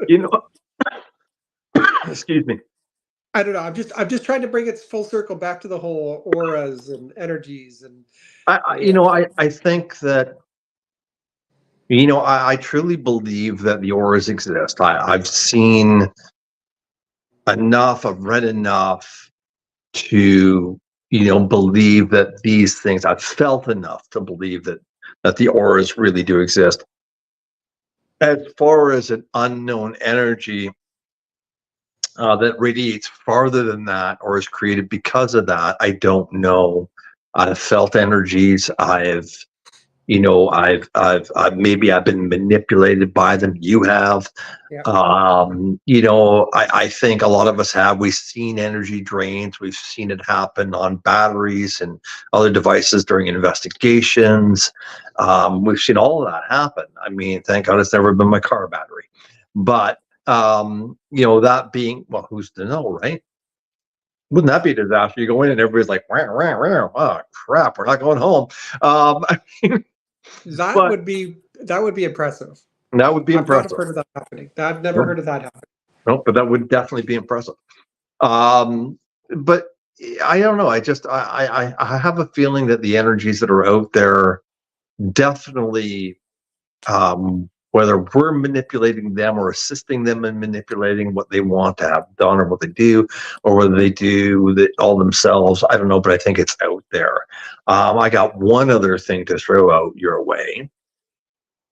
You know, excuse me. I don't know. I'm just trying to bring it full circle back to the whole auras and energies and I think that I truly believe that the auras exist. I've seen enough, I've read enough to believe that these things. I've felt enough to believe that the auras really do exist. As far as an unknown energy that radiates farther than that or is created because of that, I don't know. I've felt energies. I've maybe I've been manipulated by them. You have. Yeah. I think a lot of us have. We've seen energy drains. We've seen it happen on batteries and other devices during investigations. We've seen all of that happen. I mean, thank God it's never been my car battery. But that being, well, who's to know, right? Wouldn't that be a disaster? You go in and everybody's like, rah, rah, rah. Oh crap, we're not going home. That would be impressive. That would be impressive. I've never heard of that happening. I've never heard of that happening. No, but that would definitely be impressive. But I don't know. I have a feeling that the energies that are out there definitely, whether we're manipulating them or assisting them in manipulating what they want to have done or what they do, or whether they do it all themselves, I don't know, but I think it's out there. I got one other thing to throw out your way.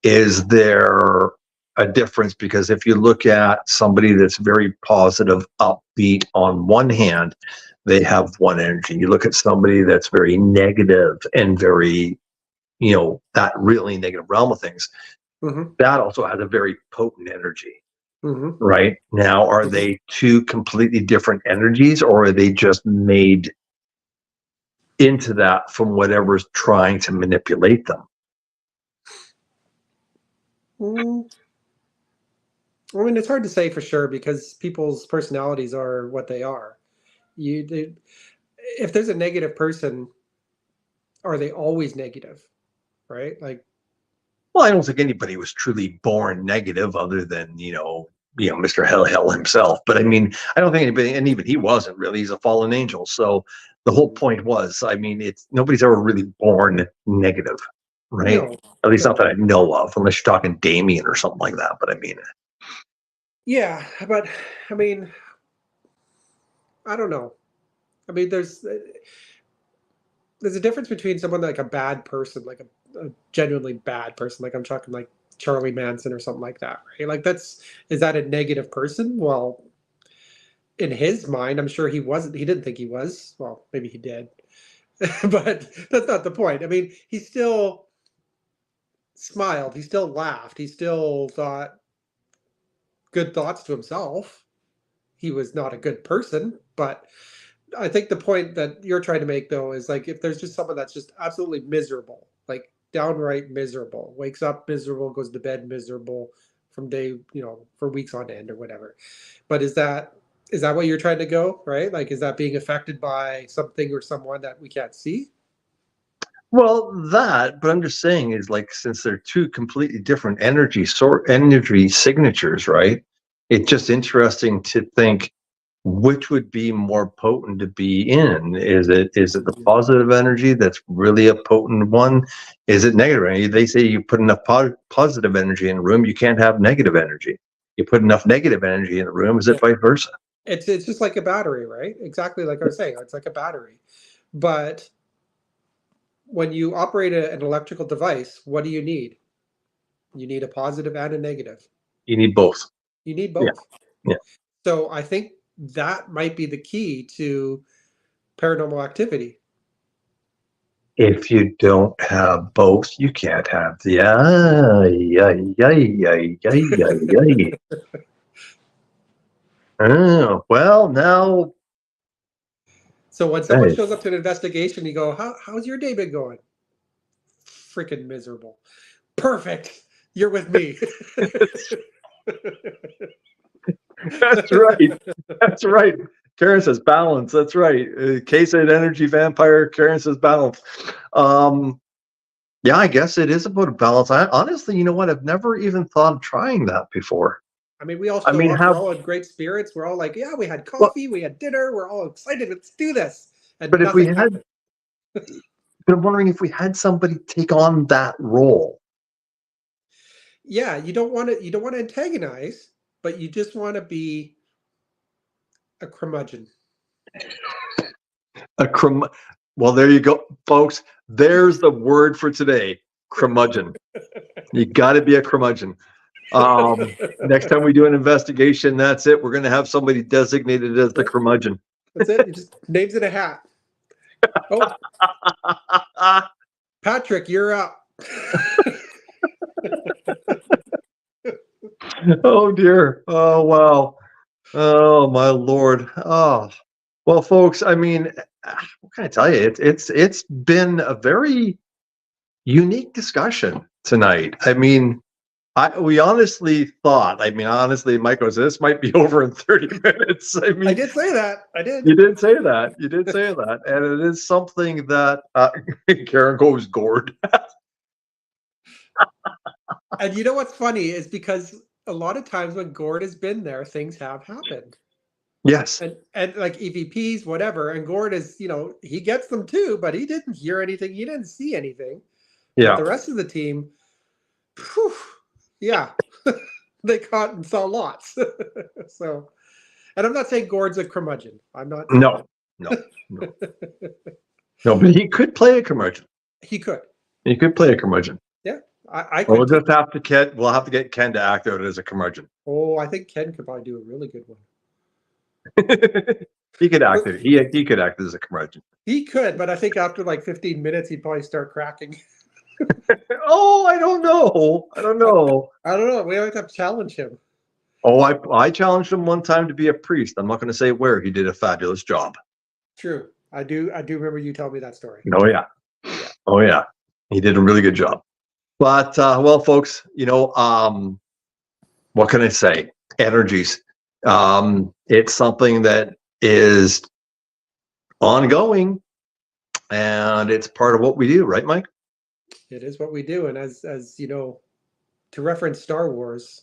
Is there a difference? Because if you look at somebody that's very positive, upbeat on one hand, they have one energy. You look at somebody that's very negative and very, that really negative realm of things, that also has a very potent energy. Right? Now, are they two completely different energies, or are they just made into that from whatever's trying to manipulate them? I mean, it's hard to say for sure because people's personalities are what they are. If there's a negative person, are they always negative? Right? Like, well, I don't think anybody was truly born negative other than, Mr. Hell himself. But I mean, I don't think anybody, and even he wasn't really, he's a fallen angel. So the whole point was, I mean, nobody's ever really born negative, right? No, At least not that I know of, unless you're talking Damien or something like that. But I mean, yeah, but I mean, I don't know. I mean, there's a difference between someone like a bad person, like a genuinely bad person, like I'm talking like Charlie Manson or something like that, right? Like is that a negative person? Well, in his mind, I'm sure he didn't think he was. Well, maybe he did. But that's not the point. I mean, he still smiled, he still laughed, he still thought good thoughts to himself. He was not a good person, but I think the point that you're trying to make though is like if there's just someone that's just absolutely miserable, like downright miserable, wakes up miserable, goes to bed miserable from day, for weeks on end or whatever. But is that what you're trying to go, right? Like is that being affected by something or someone that we can't see? Well, but I'm just saying is like since they're two completely different energy signatures, right? It's just interesting to think which would be more potent to be in. Is it the positive energy that's really a potent one? Is it negative energy? They say you put enough positive energy in a room, you can't have negative energy. You put enough negative energy in a room, is it vice versa? It's just like a battery, right? Exactly like I was saying, it's like a battery. But when you operate an electrical device, what do you need? You need a positive and a negative. You need both. You need Yeah. both. Yeah. So I think that might be the key to paranormal activity. If you don't have both, you can't have the Oh, well, now, So when someone hey, shows up to an investigation, you go, how's your day been going? Freaking miserable. Perfect. You're with me. that's right. That's right. Karen says balance. That's right. K-Side Energy Vampire. Karen says balance. Yeah, I guess it is about a balance. I honestly, you know what? I've never even thought of trying that before. I mean, we all I show mean, up. We're all in great spirits. We're all like, yeah, we had well, coffee, we had dinner. We're all excited. Let's do this. And but if we nothing had, happened. but I'm wondering if we had somebody take on that role. Yeah, you don't want to antagonize, but you just want to be a curmudgeon. Well, there you go, folks. There's the word for today. Curmudgeon. You got to be a curmudgeon. Next time we do an investigation, that's it. We're going to have somebody designated as the curmudgeon. That's it. You just names in a hat. Oh, Patrick, you're up. Oh dear. Oh wow. Oh my lord. Oh well, folks. I mean, what can I tell you? It's been a very unique discussion tonight. I mean, we honestly thought. I mean, honestly, Mike goes, this might be over in 30 minutes. I mean, I did say that. I did. you did say that. You did say that, and it is something that Karen goes gourd. And you know what's funny is because a lot of times when Gord has been there, things have happened. Yes. And like EVPs, whatever, and Gord is, he gets them too, but he didn't hear anything, he didn't see anything. But Yeah. the rest of the team, whew, yeah, they caught and saw lots. So, and I'm not saying Gord's a curmudgeon. I'm not. No. No. No. No. But he could play a curmudgeon. He could. He could play a curmudgeon. Yeah, I Well, could. we'll just have to get. We'll have to get Ken to act out as a curmudgeon. Oh, I think Ken could probably do a really good one. He could act it. He could act as a curmudgeon. He could, but I think after like 15 minutes, he'd probably start cracking. Oh, I don't know. I don't know. I don't know. We always have to challenge him. Oh, I challenged him one time to be a priest. I'm not going to say where. He did a fabulous job. True. I do remember you telling me that story. Oh yeah. Oh yeah. He did a really good job. But well, folks, what can I say? Energies. It's something that is ongoing, and it's part of what we do, right, Mike? It is what we do, and as you know, to reference Star Wars,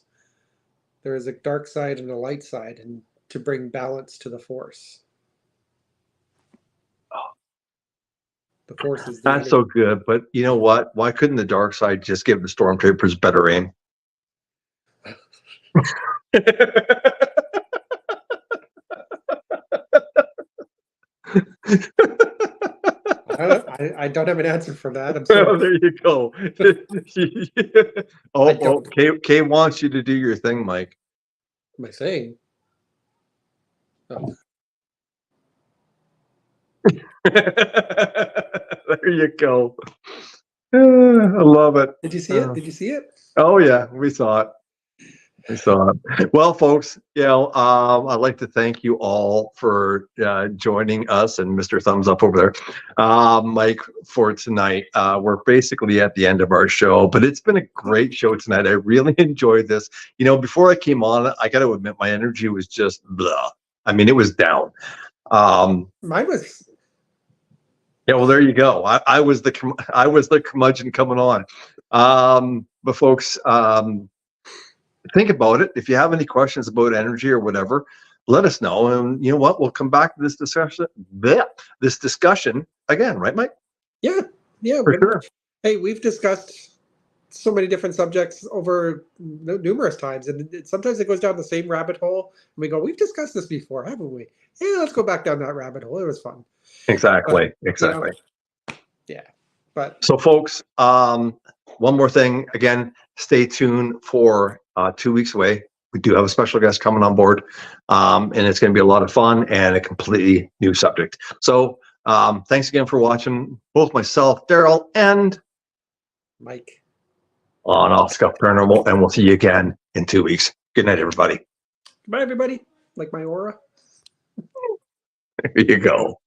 there is a dark side and a light side, and to bring balance to the Force. The Force is the That's so good, but you know what? Why couldn't the dark side just give the stormtroopers better aim? I don't have an answer for that. I'm Oh, sorry. there you go. Oh, Kay wants you to do your thing, Mike. What am I saying? Oh. There you go. I love it. Did you see it? Did you see it? Oh yeah, we saw it. So, well, folks, I'd like to thank you all for joining us, and Mr. Thumbs Up over there, Mike, for tonight. We're basically at the end of our show, but it's been a great show tonight. I really enjoyed this. Before I came on, I got to admit, my energy was just blah. I mean, it was down. Mine was. Yeah, well, there you go. I was the curmudgeon coming on. But folks, think about it. If you have any questions about energy or whatever, let us know. And you know what? We'll come back to this discussion again, right, Mike? Yeah. For sure. Hey, we've discussed so many different subjects over numerous times, and sometimes it goes down the same rabbit hole. And we go, we've discussed this before, haven't we? Yeah, let's go back down that rabbit hole. It was fun. Exactly. Yeah. But so, folks, one more thing. Again, stay tuned for 2 weeks away. We do have a special guest coming on board, and it's going to be a lot of fun and a completely new subject. So, thanks again for watching. Both myself, Daryl, and Mike on Off Cuff Paranormal, and we'll see you again in 2 weeks. Good night, everybody. Bye, everybody. Like my aura. There you go.